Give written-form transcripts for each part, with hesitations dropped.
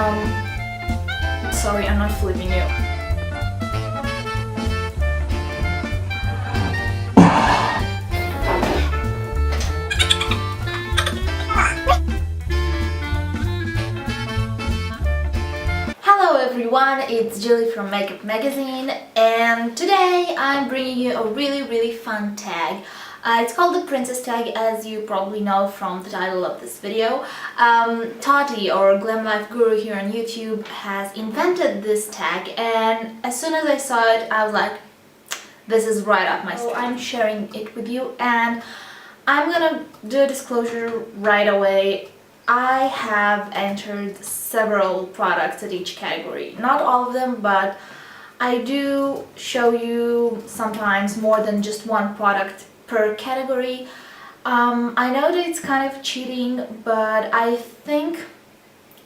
Sorry, I'm not flipping you. Hello everyone, it's Julie from Makeup Magazine, and today I'm bringing you a really fun tag. It's called the Princess tag, as you probably know from the title of this video. Tati, or GlamLifeGuru here on YouTube, has invented this tag, and as soon as I saw it I was like, this is right up my street. So I'm sharing it with you, and I'm gonna do a disclosure right away. I have entered several products at each category. Not all of them, but I do show you sometimes more than just one product per category. I know that it's kind of cheating, but I think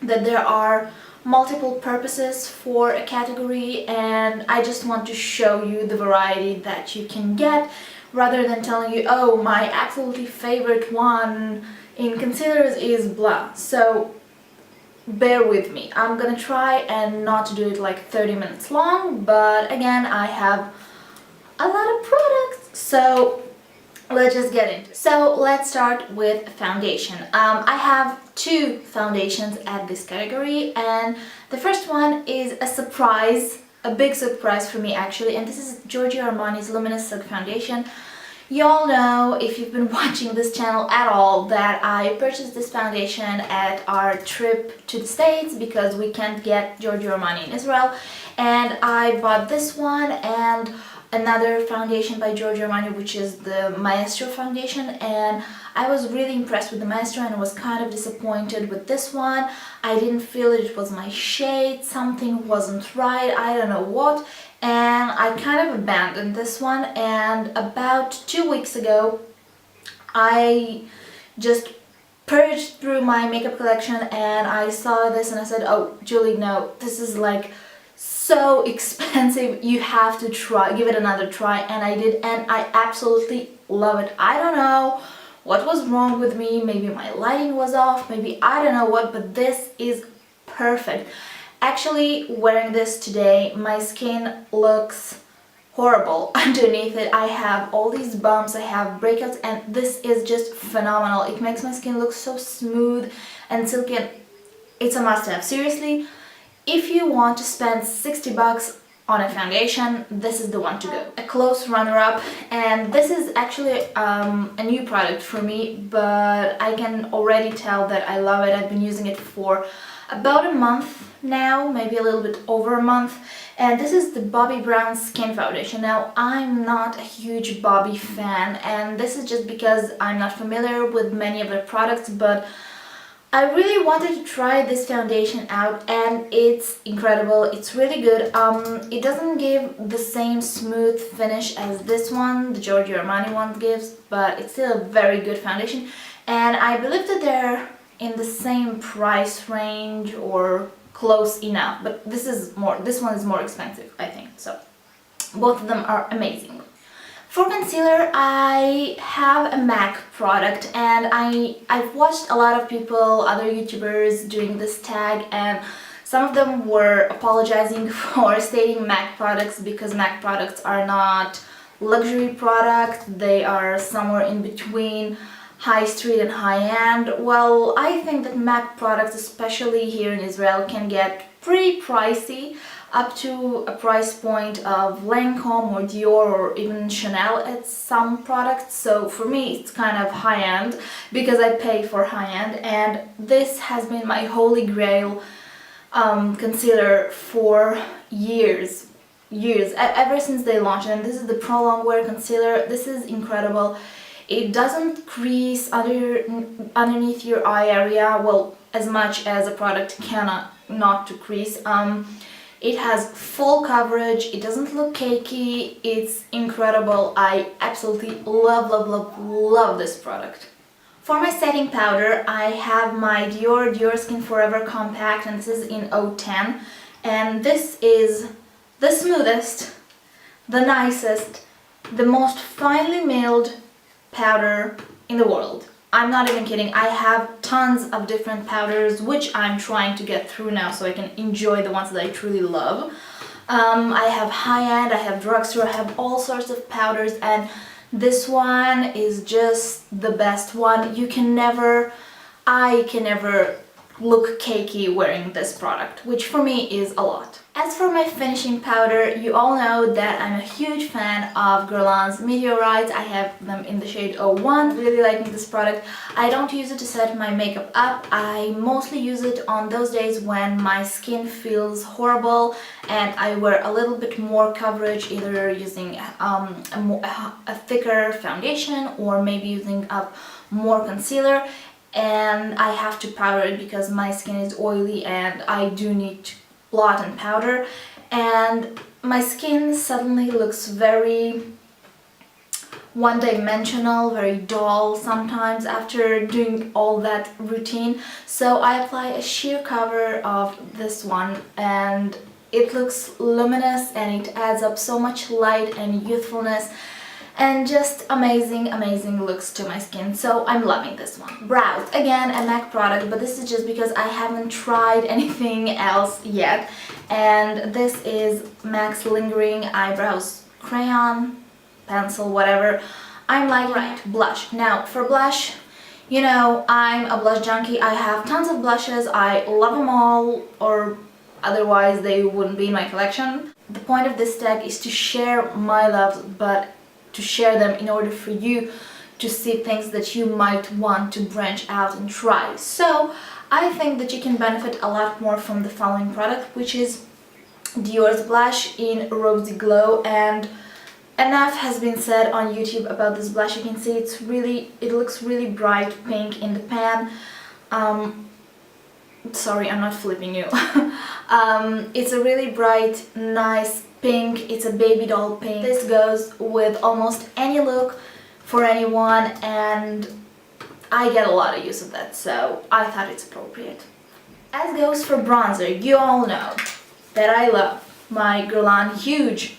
that there are multiple purposes for a category, and I just want to show you the variety that you can get rather than telling you, oh, my absolutely favorite one in concealers is blah. So bear with me. I'm gonna try and not to do it like 30 minutes long, but again, I have a lot of products, so let's just get into it. So let's start with foundation. I have two foundations at this category, and the first one is a surprise, a big surprise for me actually, and this is Giorgio Armani's Luminous Silk Foundation. You all know, if you've been watching this channel at all, that I purchased this foundation at our trip to the States because we can't get Giorgio Armani in Israel, and I bought this one and another foundation by Giorgio Armani, which is the Maestro foundation, and I was really impressed with the Maestro and was kind of disappointed with this one. I didn't feel it was my shade, something wasn't right, I don't know what, and I kind of abandoned this one. And about 2 weeks ago I just purged through my makeup collection and I saw this and I said, oh Julie, no, this is like so expensive, you have to try, give it another try. And I did, and I absolutely love it. I don't know what was wrong with me, maybe my lighting was off, maybe I don't know what, but this is perfect. Actually, wearing this today, my skin looks horrible underneath it. I have all these bumps, I have breakouts, and this is just phenomenal. It makes my skin look so smooth and silky, and it's a must-have. Seriously, if you want to spend 60 bucks on a foundation, this is the one to go. A close runner-up, and this is actually a new product for me, but I can already tell that I love it. I've been using it for about a month now, maybe a little bit over a month, and this is the Bobbi Brown Skin Foundation. Now, I'm not a huge Bobbi fan, and this is just because I'm not familiar with many of their products, but I really wanted to try this foundation out, and it's incredible. It's really good. It doesn't give the same smooth finish as this one, the Giorgio Armani one gives, but it's still a very good foundation, and I believe that they're in the same price range or close enough, but this one is more expensive, I think. So both of them are amazing. For concealer, I have a MAC product, and I've watched a lot of people, other YouTubers doing this tag, and some of them were apologizing for stating MAC products because MAC products are not luxury products, they are somewhere in between high street and high-end. Well, I think that MAC products, especially here in Israel, can get pretty pricey, up to a price point of Lancome or Dior or even Chanel at some products. So for me it's kind of high-end because I pay for high-end, and this has been my holy grail concealer for years, ever since they launched it. And this is the Pro Longwear concealer. This is incredible. It doesn't crease underneath your eye area, well, as much as a product cannot not to crease. It has full coverage, it doesn't look cakey, it's incredible. I absolutely love this product. For my setting powder, I have my Diorskin Forever Compact, and this is in 010, and this is the smoothest, the nicest, the most finely milled powder in the world. I'm not even kidding. I have tons of different powders, which I'm trying to get through now so I can enjoy the ones that I truly love. I have high-end, I have drugstore, I have all sorts of powders, and this one is just the best one. I can never look cakey wearing this product, which for me is a lot. As for my finishing powder, you all know that I'm a huge fan of Guerlain's Meteorites. I have them in the shade 01. Really liking this product. I don't use it to set my makeup up. I mostly use it on those days when my skin feels horrible and I wear a little bit more coverage, either using a thicker foundation or maybe using up more concealer. And I have to powder it because my skin is oily and I do need to blot and powder, and my skin suddenly looks very one-dimensional, very dull sometimes after doing all that routine. So I apply a sheer cover of this one and it looks luminous and it adds up so much light and youthfulness and just amazing looks to my skin, so I'm loving this one. Brows, again a MAC product, but this is just because I haven't tried anything else yet, and this is MAC's Lingering Eyebrows Crayon, Pencil, whatever. I'm like, right, blush. Now for blush, you know, I'm a blush junkie. I have tons of blushes, I love them all, or otherwise they wouldn't be in my collection. The point of this tag is to share my loves, but to share them in order for you to see things that you might want to branch out and try. So I think that you can benefit a lot more from the following product, which is Dior's blush in Rosy Glow, and enough has been said on YouTube about this blush. You can see it looks really bright pink in the pan. Sorry, I'm not flipping you. It's a really bright, nice pink. It's a baby doll pink. This goes with almost any look for anyone, and I get a lot of use of that, so I thought it's appropriate. As goes for bronzer, you all know that I love my Guerlain huge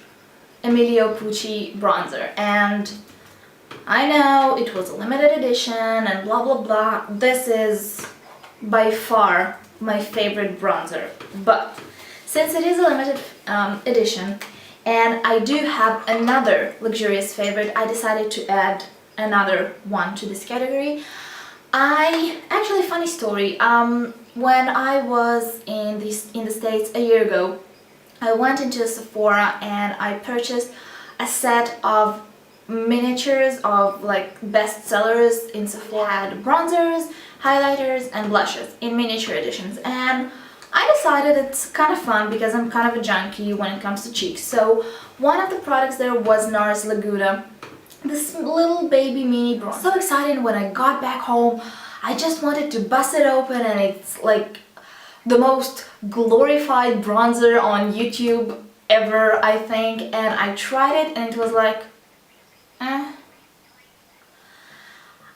Emilio Pucci bronzer, and I know it was a limited edition and blah blah blah. This is by far my favorite bronzer, but since it is a limited edition and I do have another luxurious favorite, I decided to add another one to this category. Actually, funny story, when I was in the States a year ago, I went into a Sephora and I purchased a set of miniatures of like bestsellers in Sephora. Had bronzers, highlighters and blushes in miniature editions, and I decided it's kind of fun because I'm kind of a junkie when it comes to cheeks. So one of the products there was NARS Laguna, this little baby mini bronzer. So excited when I got back home, I just wanted to bust it open, and it's like the most glorified bronzer on YouTube ever, I think, and I tried it and it was like,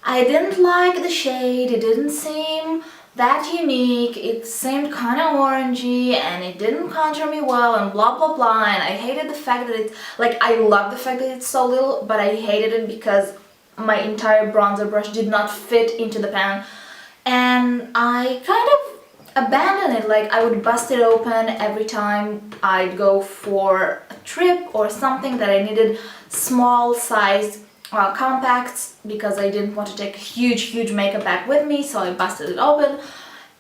I didn't like the shade, it didn't seem that unique, it seemed kind of orangey and it didn't contour me well and blah blah blah, and I hated the fact that it's, like, I love the fact that it's so little, but I hated it because my entire bronzer brush did not fit into the pan, and I kind of abandoned it. Like, I would bust it open every time I'd go for a trip or something that I needed small size compacts, because I didn't want to take a huge makeup bag with me, so I busted it open,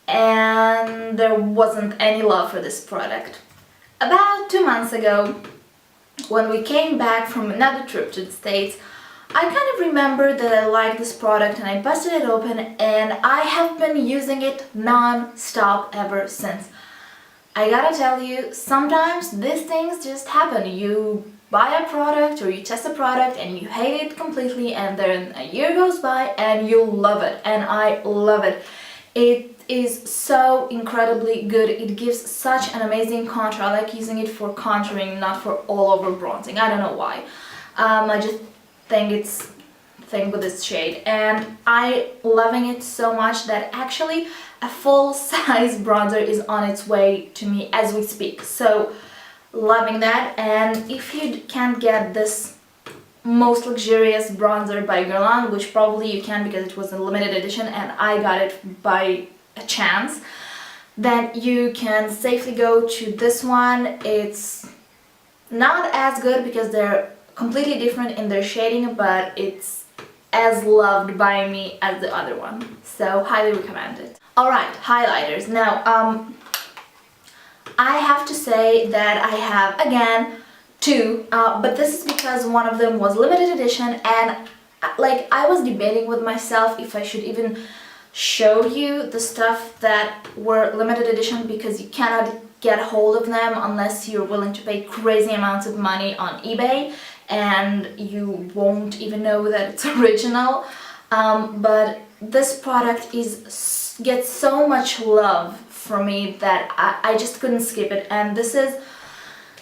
and there wasn't any love for this product. About 2 months ago, when we came back from another trip to the States, I kind of remembered that I liked this product and I busted it open, and I have been using it non-stop ever since. I gotta tell you, sometimes these things just happen. You buy a product or you test a product and you hate it completely, and then a year goes by and you love it, and I love it. It is so incredibly good. It gives such an amazing contour. I like using it for contouring, not for all over bronzing. I don't know why. I just think it's thing with this shade, and I loving it so much that actually a full-size bronzer is on its way to me as we speak. So loving that. And if you can't get this most luxurious bronzer by Guerlain, which probably you can because it was a limited edition and I got it by a chance, then you can safely go to this one. It's not as good because they're completely different in their shading, but it's as loved by me as the other one, so highly recommend it. Alright, highlighters. Now, I have to say that I have, again, two, but this is because one of them was limited edition, and like I was debating with myself if I should even show you the stuff that were limited edition, because you cannot get hold of them unless you're willing to pay crazy amounts of money on eBay, and you won't even know that it's original. But this product gets so much love from me that I just couldn't skip it, and this is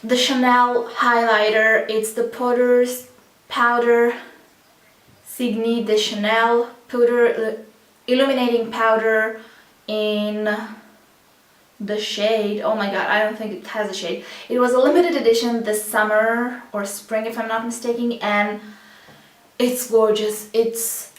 the Chanel highlighter. It's the powder Signee de Chanel Poudre Illuminating powder in the shade, oh my god, I don't think it has a shade. It was a limited edition this summer or spring if I'm not mistaken, and it's gorgeous. It's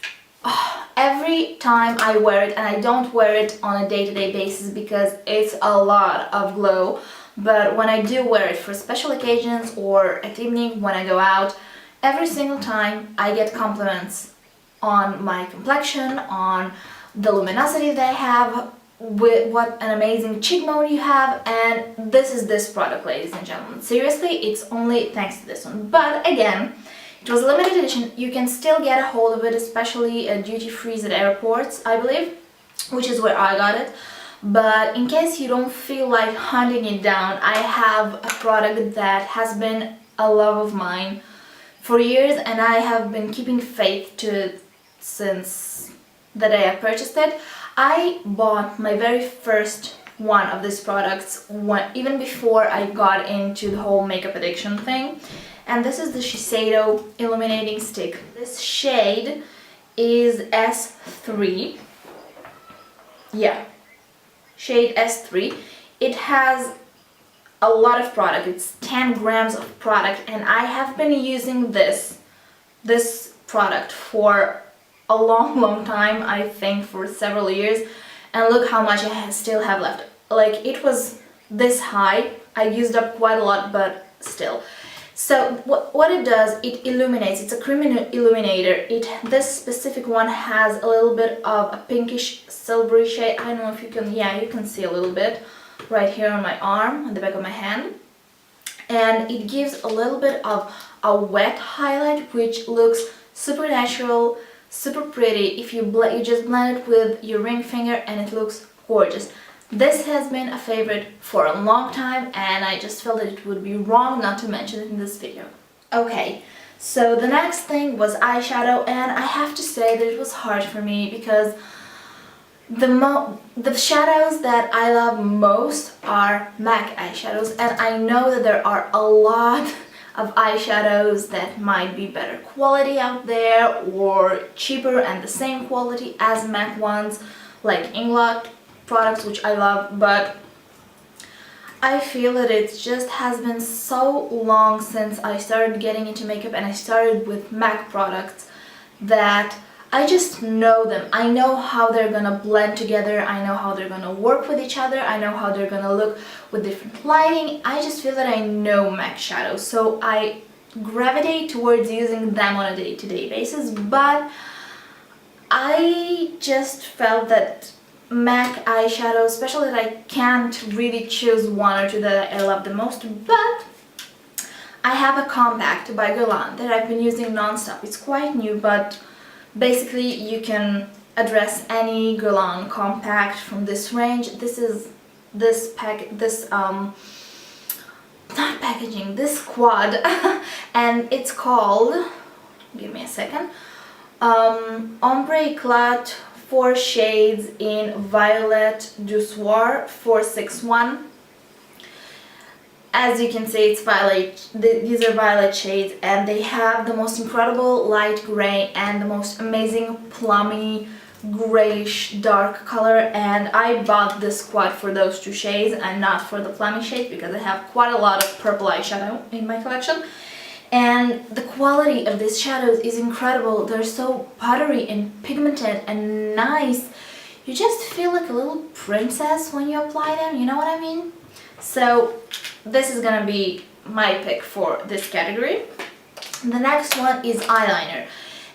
every time I wear it, and I don't wear it on a day-to-day basis because it's a lot of glow, but when I do wear it for special occasions or at evening when I go out, every single time I get compliments on my complexion, on the luminosity that I have, with what an amazing cheek bone you have, and this is this product, ladies and gentlemen. Seriously, it's only thanks to this one. But again, it was a limited edition. You can still get a hold of it, especially at duty-free at airports, I believe, which is where I got it. But in case you don't feel like hunting it down, I have a product that has been a love of mine for years, and I have been keeping faith to it since the day I purchased it. I bought my very first one of these products even before I got into the whole makeup addiction thing, and this is the Shiseido Illuminating Stick. This shade is S3. Yeah, shade S3. It has a lot of product. It's 10 grams of product, and I have been using this product for a long time, I think for several years, and look how much I still have left. Like, it was this high, I used up quite a lot, but still. So what it does, it illuminates. It's a cream illuminator. This specific one has a little bit of a pinkish silvery shade. I don't know if you can, yeah, you can see a little bit right here on my arm, on the back of my hand, and it gives a little bit of a wet highlight which looks super natural, super pretty. If you just blend it with your ring finger, and it looks gorgeous. This has been a favorite for a long time, and I just felt that it would be wrong not to mention it in this video. Okay, so the next thing was eyeshadow, and I have to say that it was hard for me because the shadows that I love most are MAC eyeshadows, and I know that there are a lot of eyeshadows that might be better quality out there or cheaper and the same quality as MAC ones, like Inglot products, which I love, but I feel that it just has been so long since I started getting into makeup, and I started with MAC products, that I just know them. I know how they're gonna blend together, I know how they're gonna work with each other, I know how they're gonna look with different lighting. I just feel that I know MAC shadows, so I gravitate towards using them on a day-to-day basis, but I just felt that MAC eyeshadow, especially that I can't really choose one or two that I love the most, but I have a compact by Guerlain that I've been using non-stop. It's quite new, but basically you can address any Guerlain compact from this range. This quad and it's called, give me a second, Ombre Eclat 4 shades in Violette du Soir 461. As you can see, it's violet. These are violet shades, and they have the most incredible light gray and the most amazing plummy grayish dark color, and I bought this quad for those two shades and not for the plummy shades because I have quite a lot of purple eyeshadow in my collection. And the quality of these shadows is incredible. They're so buttery and pigmented and nice. You just feel like a little princess when you apply them, you know what I mean? So this is gonna be my pick for this category. The next one is eyeliner.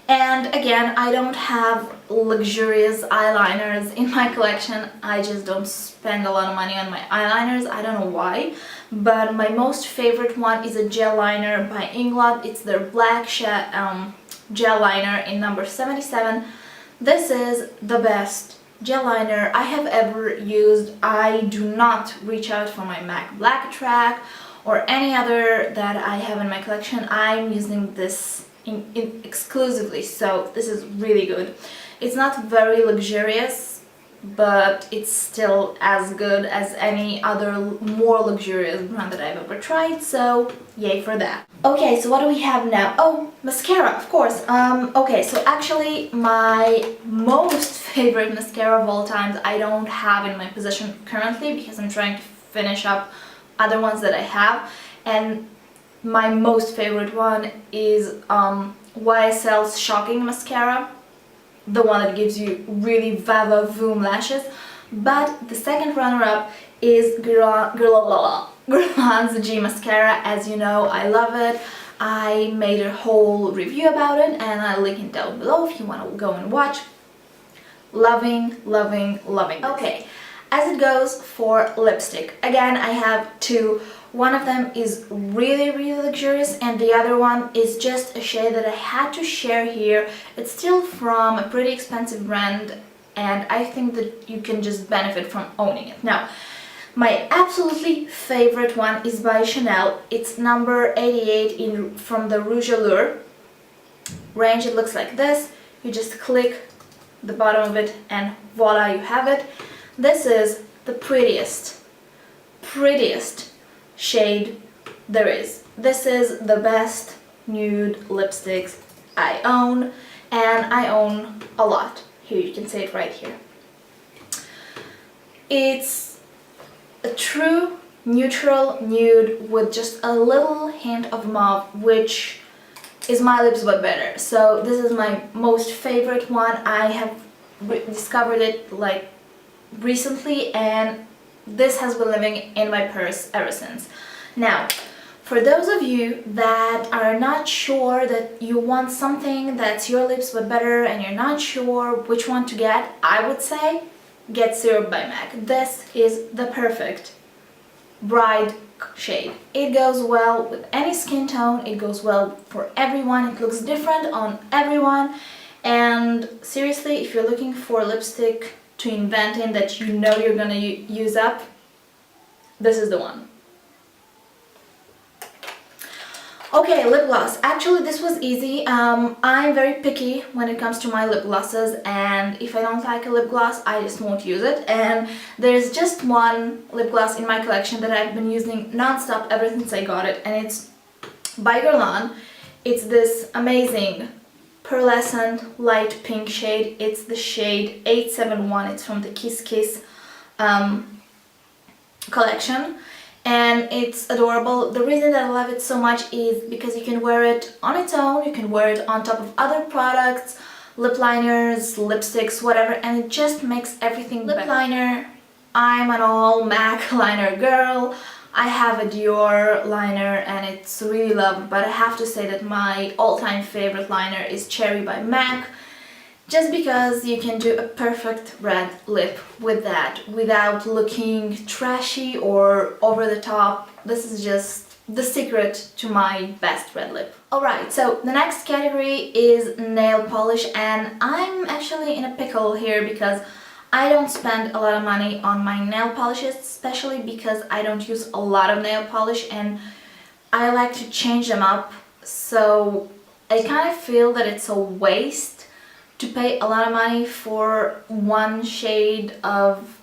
And again, I don't have luxurious eyeliners in my collection. I just don't spend a lot of money on my eyeliners. I don't know why. But my most favorite one is a gel liner by Inglot. It's their black gel liner in number 77. This is the best gel liner I have ever used. I do not reach out for my MAC Black Track or any other that I have in my collection. I'm using this exclusively, so this is really good. It's not very luxurious, but it's still as good as any other more luxurious brand that I've ever tried, so yay for that. Okay, so what do we have now? Oh, mascara, of course. Okay, so actually my most favorite mascara of all times I don't have in my possession currently because I'm trying to finish up other ones that I have, and my most favorite one is YSL's Shocking Mascara, the one that gives you really Vava Voom lashes. But the second runner-up is Guerlain's G Mascara. As you know, I love it. I made a whole review about it and I'll link it down below if you want to go and watch. Loving, loving, loving. Okay, as it goes for lipstick, again I have two. One of them is really, really luxurious and the other one is just a shade that I had to share here. It's still from a pretty expensive brand and I think that you can just benefit from owning it. Now, my absolutely favorite one is by Chanel. It's number 88 from the Rouge Allure range. It looks like this. You just click the bottom of it and voila, you have it. This is the prettiest shade there is. This is the best nude lipsticks I own, and I own a lot. Here, you can see it right here. It's a true neutral nude with just a little hint of mauve, which is my lips but better. So this is my most favorite one. I have discovered it like recently and this has been living in my purse ever since. Now, for those of you that are not sure that you want something that's your lips but better and you're not sure which one to get, I would say get Syrup by MAC. This is the perfect bride shade. It goes well with any skin tone, it goes well for everyone, it looks different on everyone, and seriously, if you're looking for lipstick to invent in that you know you're gonna use up, this is the one. Okay, lip gloss. Actually, this was easy. I'm very picky when it comes to my lip glosses, and if I don't like a lip gloss, I just won't use it. And there's just one lip gloss in my collection that I've been using non-stop ever since I got it, and it's by Guerlain. It's this amazing pearlescent light pink shade. It's the shade 871. It's from the Kiss Kiss collection. And it's adorable. The reason that I love it so much is because you can wear it on its own, you can wear it on top of other products, lip liners, lipsticks, whatever, and it just makes everything better. Lip liner, I'm an all MAC liner girl. I have a Dior liner and it's really loved, but I have to say that my all-time favorite liner is Cherry by MAC. Just because you can do a perfect red lip with that without looking trashy or over the top. This is just the secret to my best red lip. Alright, so the next category is nail polish, and I'm actually in a pickle here because I don't spend a lot of money on my nail polishes, especially because I don't use a lot of nail polish and I like to change them up, so I kind of feel that it's a waste to pay a lot of money for one shade of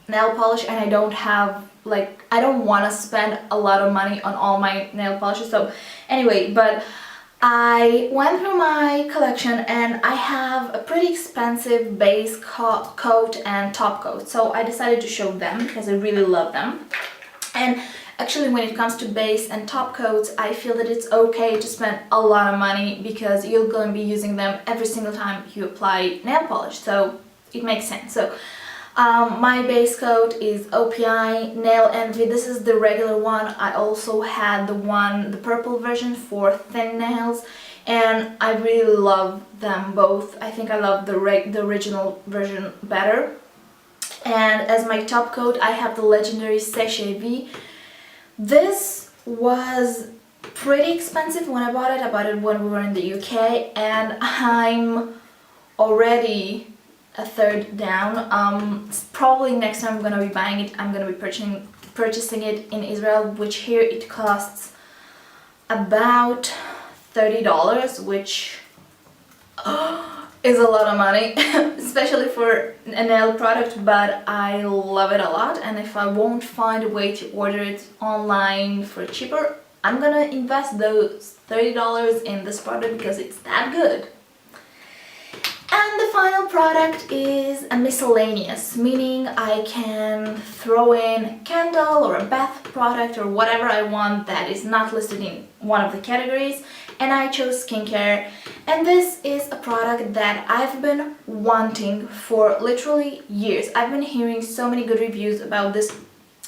nail polish, and I don't have, like, I don't want to spend a lot of money on all my nail polishes. So anyway, but I went through my collection and I have a pretty expensive base coat and top coat, so I decided to show them because I really love them. And Actually, when it comes to base and top coats, I feel that it's okay to spend a lot of money because you're going to be using them every single time you apply nail polish, so it makes sense. So my base coat is OPI Nail Envy. This is the regular one. I also had the purple version for thin nails, and I really love them both. I think I love the original version better. And as my top coat, I have the legendary Sachet V. This was pretty expensive when I bought it. I bought it when we were in the UK, and I'm already a third down. Probably next time I'm gonna be buying it, I'm gonna be purchasing it in Israel, which here it costs about $30, which is a lot of money, especially for a nail product, but I love it a lot, and if I won't find a way to order it online for cheaper, I'm gonna invest those $30 in this product because it's that good. And the final product is a miscellaneous, meaning I can throw in a candle or a bath product or whatever I want that is not listed in one of the categories, and I chose skincare. And this is a product that I've been wanting for literally years. I've been hearing so many good reviews about this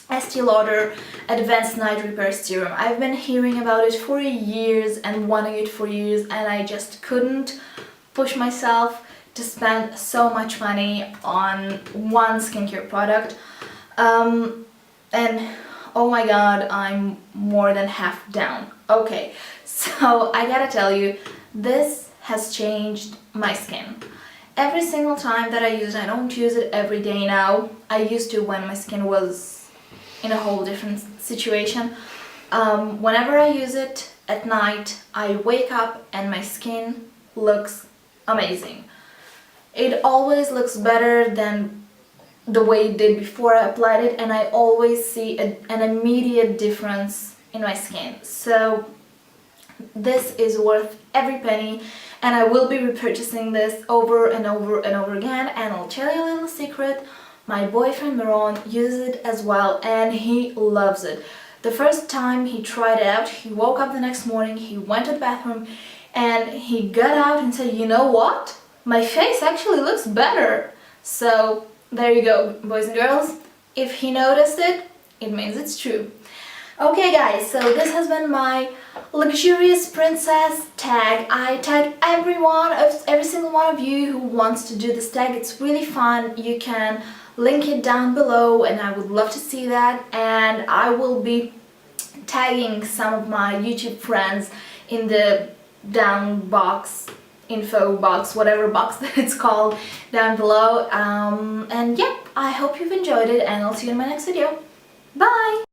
Estee Lauder Advanced Night Repair Serum. I've been hearing about it for years and wanting it for years, and I just couldn't push myself to spend so much money on one skincare product. And oh my god, I'm more than half down. Okay, so I gotta tell you, this has changed my skin. Every single time that I use it, I don't use it every day now. I used to when my skin was in a whole different situation. Whenever I use it at night, I wake up and my skin looks amazing. It always looks better than the way it did before I applied it, and I always see an immediate difference in my skin. So this is worth every penny, and I will be repurchasing this over and over and over again. And I'll tell you a little secret, my boyfriend Laurent uses it as well, and he loves it. The first time he tried it out, he woke up the next morning, he went to the bathroom, and he got out and said, you know what? My face actually looks better. So there you go, boys and girls. If he noticed it, it means it's true. Okay guys, so this has been my luxurious princess tag. I tagged every single one of you who wants to do this tag. It's really fun. You can link it down below, and I would love to see that. And I will be tagging some of my YouTube friends in the down box, info box, whatever box that it's called, down below. And yeah, I hope you've enjoyed it, and I'll see you in my next video. Bye!